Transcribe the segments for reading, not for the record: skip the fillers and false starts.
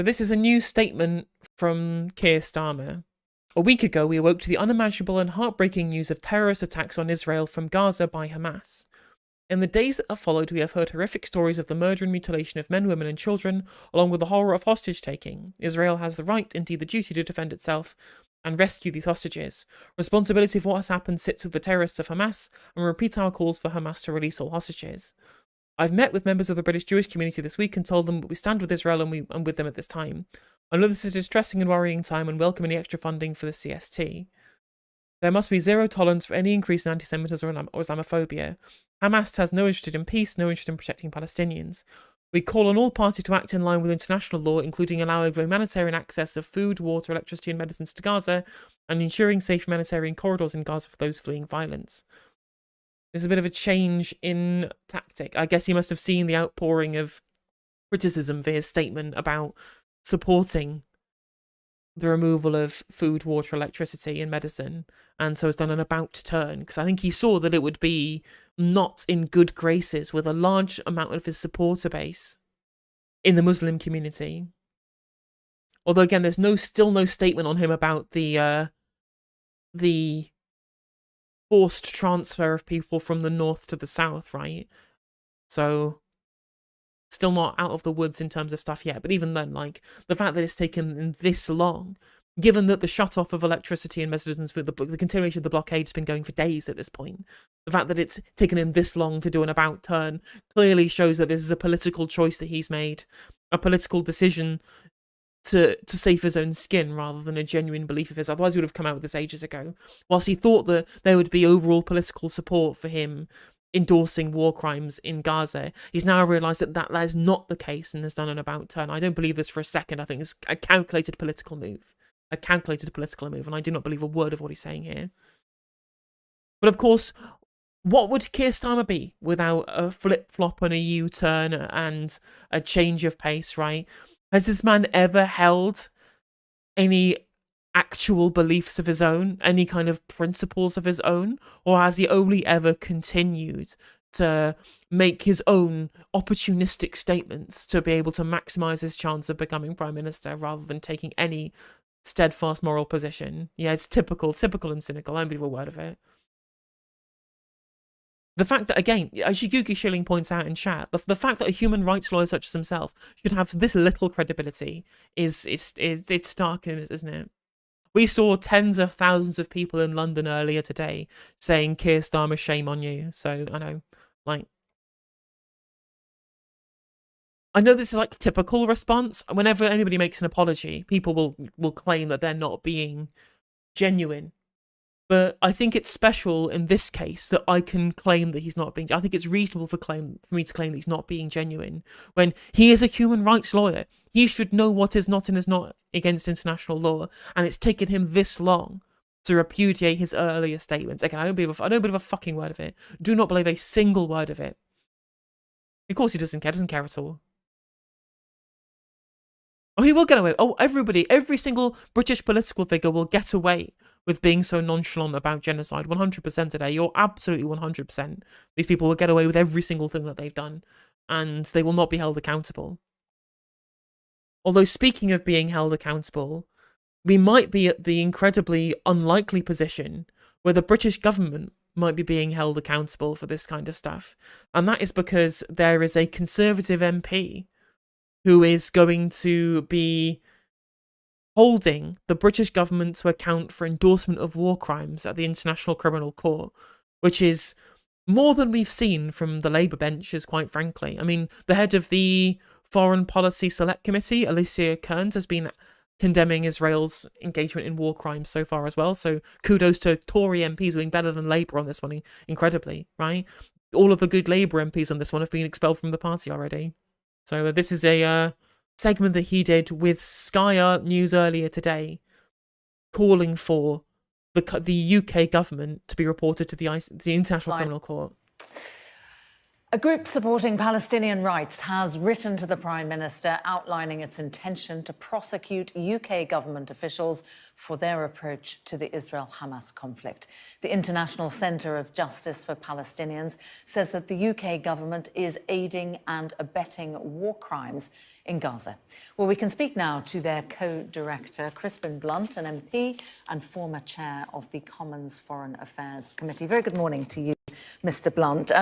So this is a new statement from Keir Starmer. A week ago, we awoke to the unimaginable and heartbreaking news of terrorist attacks on Israel from Gaza by Hamas. In the days that have followed, we have heard horrific stories of the murder and mutilation of men, women, and children, along with the horror of hostage-taking. Israel has the right, indeed the duty, to defend itself and rescue these hostages. Responsibility for what has happened sits with the terrorists of Hamas, and we repeat our calls for Hamas to release all hostages. I've met with members of the British Jewish community this week and told them that we stand with Israel and with them at this time. I know this is a distressing and worrying time and welcome any extra funding for the CST. There must be zero tolerance for any increase in anti-Semitism or Islamophobia. Hamas has no interest in peace, no interest in protecting Palestinians. We call on all parties to act in line with international law, including allowing humanitarian access of food, water, electricity and medicines to Gaza, and ensuring safe humanitarian corridors in Gaza for those fleeing violence. There's a bit of a change in tactic. I guess he must have seen the outpouring of criticism for his statement about supporting the removal of food, water, electricity and medicine, and so has done an about turn, because I think he saw that it would be not in good graces with a large amount of his supporter base in the Muslim community. Although again, there's still no statement on him about the forced transfer of people from the north to the south, right? So still not out of the woods in terms of stuff yet, but even then, like, the fact that it's taken this long, given that the shut-off of electricity and medicines for the continuation of the blockade has been going for days at this point, the fact that it's taken him this long to do an about turn clearly shows that this is a political choice that he's made, a political decision to save his own skin rather than a genuine belief of his. Otherwise, he would have come out with this ages ago. Whilst he thought that there would be overall political support for him endorsing war crimes in Gaza, he's now realised that is not the case and has done an about turn. I don't believe this for a second. I think it's a calculated political move. And I do not believe a word of what he's saying here. But of course, what would Keir Starmer be without a flip-flop and a U-turn and a change of pace, right? Has this man ever held any actual beliefs of his own, any kind of principles of his own, or has he only ever continued to make his own opportunistic statements to be able to maximize his chance of becoming prime minister rather than taking any steadfast moral position? Yeah, it's typical and cynical. I don't believe a word of it. The fact that, again, as Yugi Schilling points out in chat, the fact that a human rights lawyer such as himself should have this little credibility is stark, isn't it? We saw tens of thousands of people in London earlier today saying, Keir Starmer, shame on you. So, I know, like, I know this is like typical response. Whenever anybody makes an apology, people will claim that they're not being genuine. But I think it's special in this case that I can claim that he's not being... I think it's reasonable for me to claim that he's not being genuine. When he is a human rights lawyer, he should know what is not and is not against international law. And it's taken him this long to repudiate his earlier statements. Again, I don't believe a fucking word of it. Do not believe a single word of it. Of course he doesn't care at all. Oh, he will get away. Oh, every single British political figure will get away with being so nonchalant about genocide. 100% today. You're absolutely 100%. These people will get away with every single thing that they've done, and they will not be held accountable. Although, speaking of being held accountable, we might be at the incredibly unlikely position where the British government might be being held accountable for this kind of stuff. And that is because there is a Conservative MP who is going to be holding the British government to account for endorsement of war crimes at the International Criminal Court, which is more than we've seen from the Labour benches, quite frankly. I mean, the head of the Foreign Policy Select Committee, Alicia Kearns, has been condemning Israel's engagement in war crimes so far as well, so kudos to Tory MPs doing better than Labour on this one, incredibly, right? All of the good Labour MPs on this one have been expelled from the party already. So this is a segment that he did with Sky News earlier today, calling for the UK government to be reported to the International Criminal Court. A group supporting Palestinian rights has written to the Prime Minister outlining its intention to prosecute UK government officials for their approach to the Israel-Hamas conflict. The International Centre of Justice for Palestinians says that the UK government is aiding and abetting war crimes in Gaza. Well, we can speak now to their co-director, Crispin Blunt, an MP and former chair of the Commons Foreign Affairs Committee. Very good morning to you, Mr. Blunt.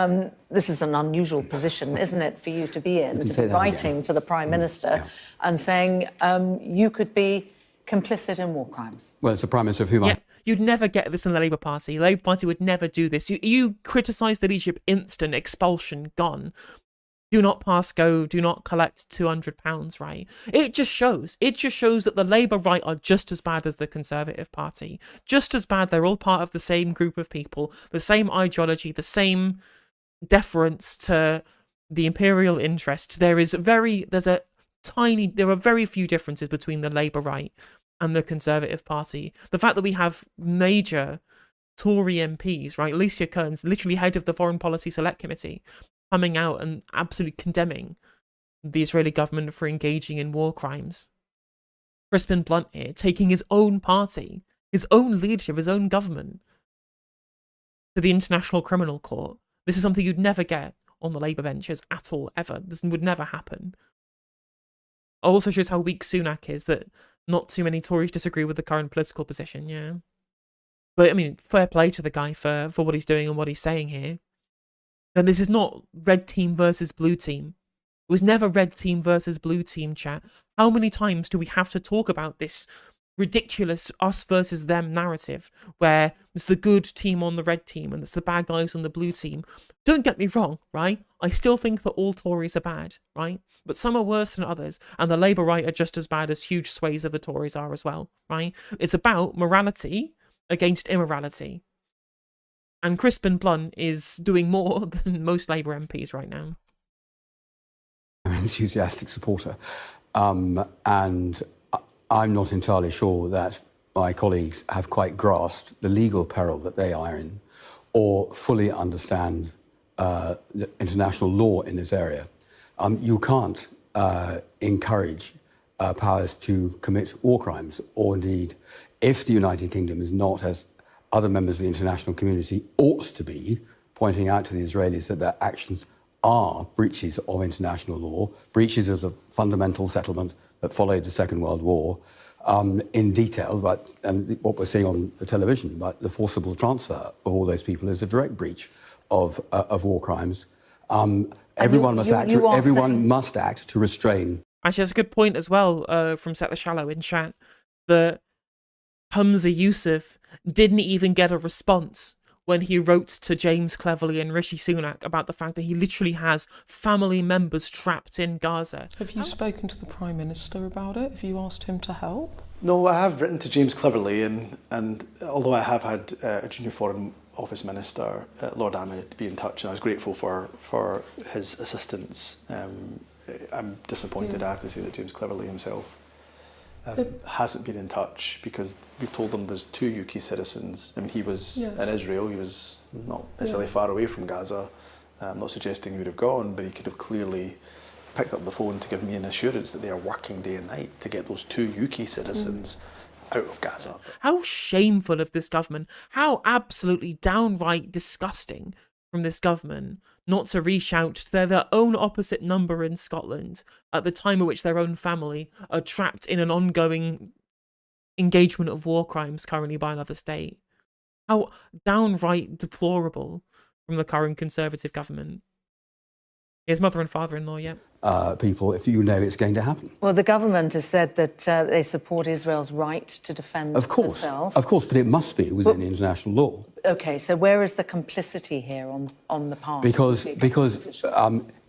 This is an unusual position, isn't it, for you to be in, to be writing to the Prime Minister and saying you could be complicit in war crimes. Well, it's the Prime Minister of whom You'd never get this in the Labour Party. The Labour Party would never do this. You criticise the leadership, instant expulsion, gone. Do not pass go, do not collect £200, right? It just shows that the Labour right are just as bad as the Conservative Party. Just as bad. They're all part of the same group of people, the same ideology, the same deference to the imperial interest. There are very few differences between the Labour right and the Conservative Party. The fact that we have major Tory MPs, right? Alicia Kearns, literally head of the Foreign Policy Select Committee, coming out and absolutely condemning the Israeli government for engaging in war crimes. Crispin Blunt here, taking his own party, his own leadership, his own government to the International Criminal Court. This is something you'd never get on the Labour benches at all, ever. This would never happen. It also shows how weak Sunak is, that not too many Tories disagree with the current political position, yeah. But, I mean, fair play to the guy for what he's doing and what he's saying here. And this is not red team versus blue team. It was never red team versus blue team, chat. How many times do we have to talk about this ridiculous us versus them narrative where it's the good team on the red team and it's the bad guys on the blue team? Don't get me wrong, right? I still think that all Tories are bad, right? But some are worse than others, and the Labour right are just as bad as huge swathes of the Tories are as well, right? It's about morality against immorality. And Crispin Blunt is doing more than most Labour MPs right now. I'm an enthusiastic supporter. And I'm not entirely sure that my colleagues have quite grasped the legal peril that they are in or fully understand the international law in this area. You can't encourage powers to commit war crimes, or indeed, if the United Kingdom is not, as other members of the international community ought to be, pointing out to the Israelis that their actions are breaches of international law, breaches of the fundamental settlement that followed the Second World War, in detail, and what we're seeing on the television, but the forcible transfer of all those people is a direct breach of war crimes. Everyone must act to restrain. Actually, that's a good point as well from Set the Shallow in chat, that Hamza Yusuf didn't even get a response when he wrote to James Cleverly and Rishi Sunak about the fact that he literally has family members trapped in Gaza. Have you spoken to the Prime Minister about it? Have you asked him to help? No, I have written to James Cleverly, and although I have had a junior Foreign Office Minister, Lord Ahmed, be in touch, and I was grateful for his assistance. I'm disappointed, I have to say, that James Cleverly himself hasn't been in touch, because we've told him there's 2 UK citizens. I mean, he was in Israel, he was not necessarily far away from Gaza. I'm not suggesting he would have gone, but he could have clearly picked up the phone to give me an assurance that they are working day and night to get those 2 UK citizens out of Gaza. How shameful of this government, how absolutely downright disgusting from this government not to reach out to their own opposite number in Scotland at the time at which their own family are trapped in an ongoing engagement of war crimes currently by another state. How downright deplorable from the current Conservative government. His mother and father-in-law, yeah. People, if you know it's going to happen. Well, the government has said that they support Israel's right to defend itself. Of course, but it must be within international law. Okay, so where is the complicity here on the part? Because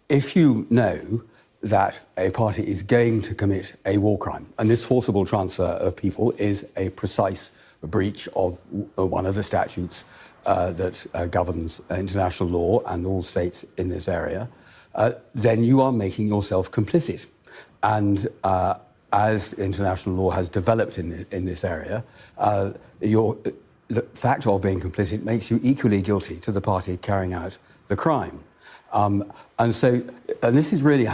if you know that a party is going to commit a war crime, and this forcible transfer of people is a precise breach of one of the statutes that governs international law and all states in this area, then you are making yourself complicit. And as international law has developed in this area, the fact of being complicit makes you equally guilty to the party carrying out the crime. And this is really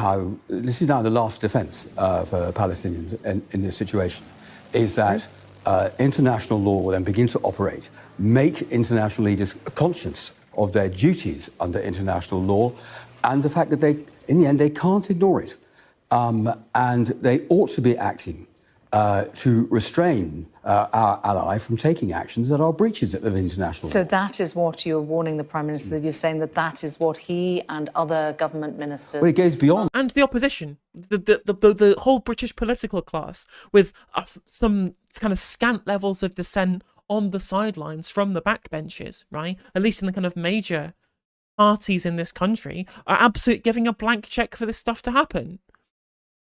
this is now the last defence for Palestinians in this situation, is that international law will then begin to operate, make international leaders conscious of their duties under international law, and the fact that in the end, they can't ignore it. And they ought to be acting to restrain our ally from taking actions that are breaches of international law. So that is what you're warning the Prime Minister, that you're saying that is what he and other government ministers... Well, it goes beyond. And the opposition, the whole British political class, with some kind of scant levels of dissent on the sidelines from the backbenches, right? At least in the kind of major parties in this country, are absolutely giving a blank check for this stuff to happen.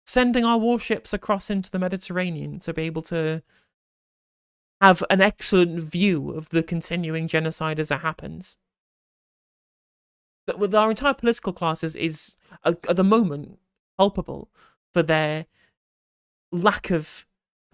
Sending our warships across into the Mediterranean to be able to have an excellent view of the continuing genocide as it happens. That with our entire political class is at the moment culpable for their lack of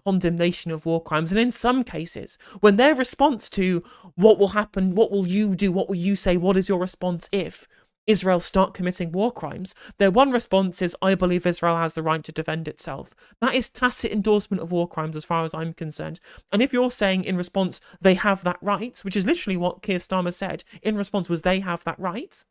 condemnation of war crimes, and in some cases, when their response to what will happen, what will you do, what will you say, what is your response if Israel start committing war crimes, their one response is, I believe Israel has the right to defend itself. That is tacit endorsement of war crimes as far as I'm concerned. And if you're saying in response, they have that right, which is literally what Keir Starmer said, in response was they have that right,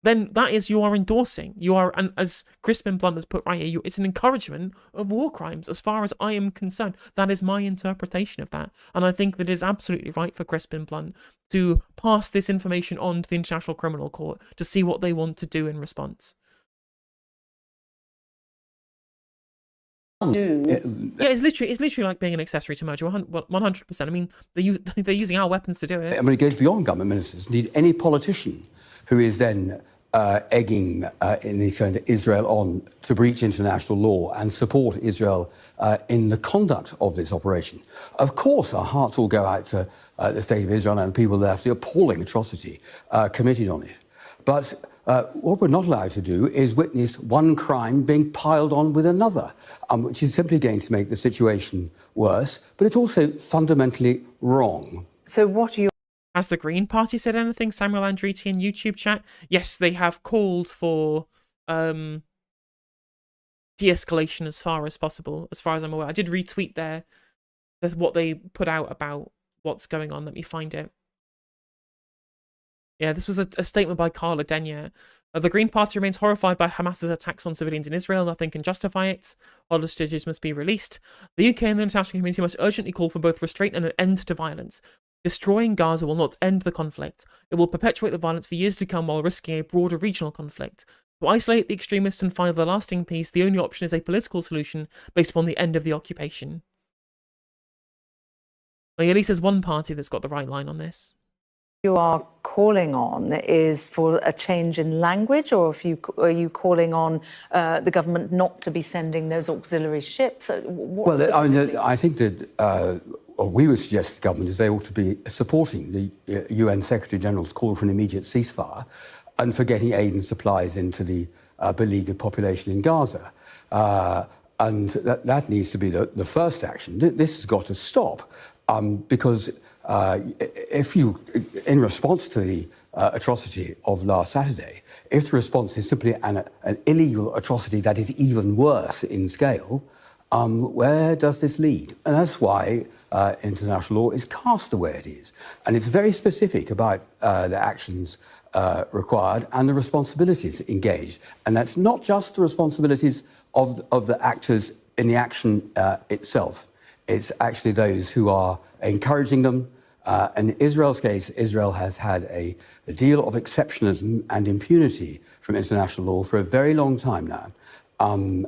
then that is, you are endorsing, and as Crispin Blunt has put right here, it's an encouragement of war crimes as far as I am concerned. That is my interpretation of that. And I think that it is absolutely right for Crispin Blunt to pass this information on to the International Criminal Court to see what they want to do in response. Yeah, it's literally like being an accessory to murder, 100%. I mean, they're using our weapons to do it. I mean, it goes beyond government ministers. Indeed, any politician who is then egging Israel on to breach international law and support Israel in the conduct of this operation. Of course, our hearts will go out to the state of Israel and the people there for the appalling atrocity committed on it. But what we're not allowed to do is witness one crime being piled on with another, which is simply going to make the situation worse, but it's also fundamentally wrong. So what are you... Has the Green Party said anything? Samuel Andretti in YouTube chat? Yes, they have called for de-escalation as far as possible, as far as I'm aware. I did retweet what they put out about what's going on. Let me find it. Yeah, this was a statement by Carla Denyer. The Green Party remains horrified by Hamas's attacks on civilians in Israel. Nothing can justify it. Hostages must be released. The UK and the international community must urgently call for both restraint and an end to violence. Destroying Gaza will not end the conflict. It will perpetuate the violence for years to come while risking a broader regional conflict. To isolate the extremists and find the lasting peace, the only option is a political solution based upon the end of the occupation. Well, at least there's one party that's got the right line on this. You are calling on is for a change in language, or are you calling on the government not to be sending those auxiliary ships? I think that what we would suggest to the government is they ought to be supporting the UN Secretary-General's call for an immediate ceasefire and for getting aid and supplies into the beleaguered population in Gaza. And that needs to be the first action. This has got to stop because if you, in response to the atrocity of last Saturday, if the response is simply an illegal atrocity that is even worse in scale, where does this lead? And that's why international law is cast the way it is. And it's very specific about the actions required and the responsibilities engaged. And that's not just the responsibilities of the actors in the action itself. It's actually those who are encouraging them. In Israel's case, Israel has had a deal of exceptionalism and impunity from international law for a very long time now. In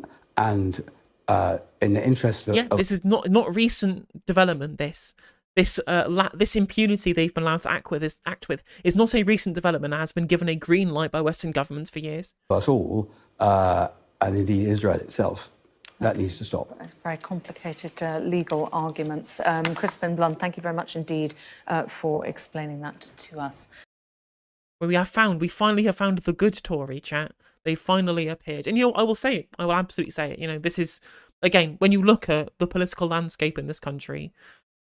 the interest of... Yeah, this is not recent development, this impunity they've been allowed to act with is not a recent development. It has been given a green light by Western governments for years. Us all, and indeed Israel itself. That needs to stop. Very complicated legal arguments. Crispin Blunt, thank you very much indeed for explaining that to us. Well, we finally have found the good Tory, chat. They finally appeared. And, I will say it. I will absolutely say it. This is, again, when you look at the political landscape in this country,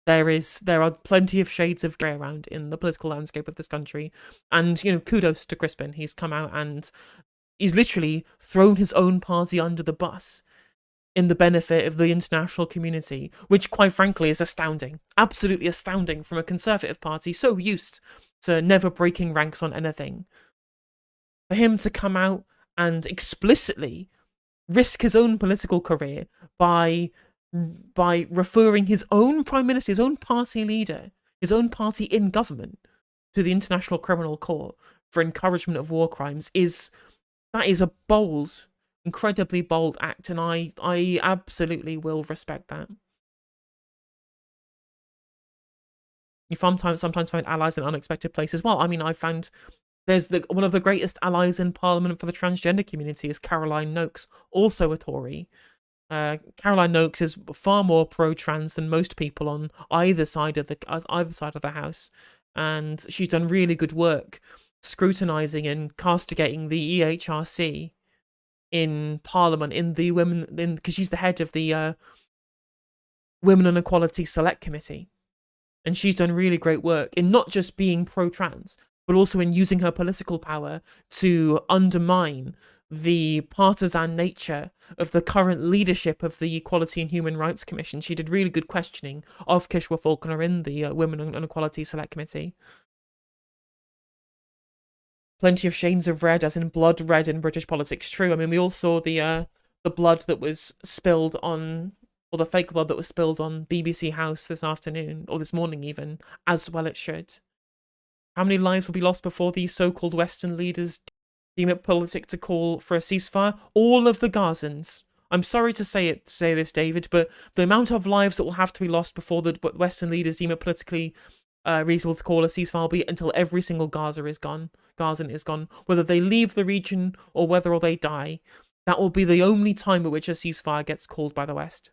There are plenty of shades of grey around in the political landscape of this country. And, kudos to Crispin. He's come out and he's literally thrown his own party under the bus in the benefit of the international community, which quite frankly is astounding. Absolutely astounding from a Conservative party so used to never breaking ranks on anything. For him to come out and explicitly risk his own political career by referring his own prime minister, his own party leader, his own party in government to the International Criminal Court for encouragement of war crimes is a bold, incredibly bold act, and I absolutely will respect that. You sometimes find allies in unexpected places. Well, I mean, I found there's one of the greatest allies in Parliament for the transgender community is Caroline Nokes, also a Tory. Caroline Nokes is far more pro-trans than most people on either side of the House, and she's done really good work scrutinising and castigating the EHRC in Parliament because she's the head of the Women and Equality Select Committee, and she's done really great work in not just being pro-trans, but also in using her political power to undermine the partisan nature of the current leadership of the Equality and Human Rights Commission. She did really good questioning of Kishwa Falconer in the Women and Equality Select Committee. Plenty of shades of red, as in blood red in British politics. True. I mean, we all saw the blood that was spilled on, or the fake blood that was spilled on BBC House this afternoon, or this morning even, as well it should. How many lives will be lost before these so-called Western leaders deem it politic to call for a ceasefire? All of the Gazans. I'm sorry to say this, David, but the amount of lives that will have to be lost before the Western leaders deem it politically reasonable to call a ceasefire will be until every single Gazan is gone. Whether they leave the region or whether they die, that will be the only time at which a ceasefire gets called by the West.